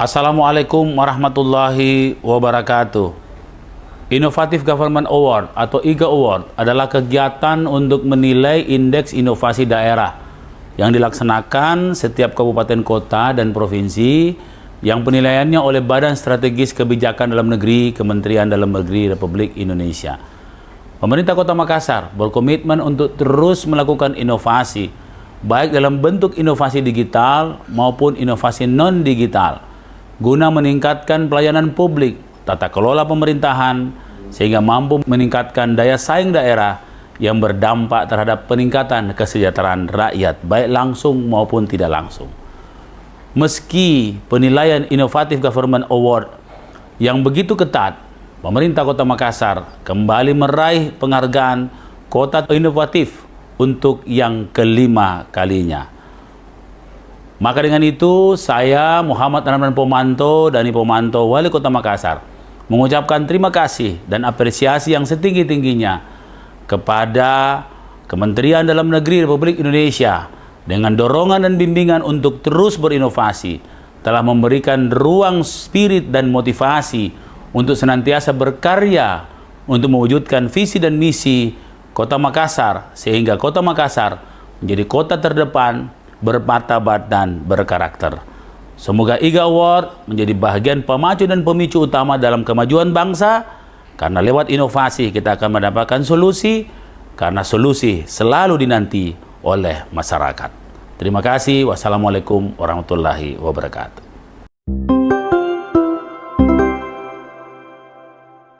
Assalamualaikum warahmatullahi wabarakatuh. Innovative Government Award atau IGA Award adalah kegiatan untuk menilai indeks inovasi daerah yang dilaksanakan setiap kabupaten kota dan provinsi yang penilaiannya oleh Badan Strategis Kebijakan Dalam Negeri Kementerian Dalam Negeri Republik Indonesia. Pemerintah Kota Makassar berkomitmen untuk terus melakukan inovasi, baik dalam bentuk inovasi digital maupun inovasi non-digital, guna meningkatkan pelayanan publik, tata kelola pemerintahan, sehingga mampu meningkatkan daya saing daerah yang berdampak terhadap peningkatan kesejahteraan rakyat, baik langsung maupun tidak langsung. Meski penilaian Innovative Government Award yang begitu ketat, pemerintah Kota Makassar kembali meraih penghargaan Kota Inovatif untuk yang kelima kalinya. Maka dengan itu, saya Muhammad Ramdan Pomanto, Dani Pomanto, Wali Kota Makassar, mengucapkan terima kasih dan apresiasi yang setinggi-tingginya kepada Kementerian Dalam Negeri Republik Indonesia dengan dorongan dan bimbingan untuk terus berinovasi, telah memberikan ruang spirit dan motivasi untuk senantiasa berkarya untuk mewujudkan visi dan misi Kota Makassar, sehingga Kota Makassar menjadi kota terdepan, bermartabat dan berkarakter. Semoga IGA Award menjadi bagian pemacu dan pemicu utama dalam kemajuan bangsa, karena lewat inovasi kita akan mendapatkan solusi, karena solusi selalu dinanti oleh masyarakat. Terima kasih. Wassalamualaikum warahmatullahi wabarakatuh.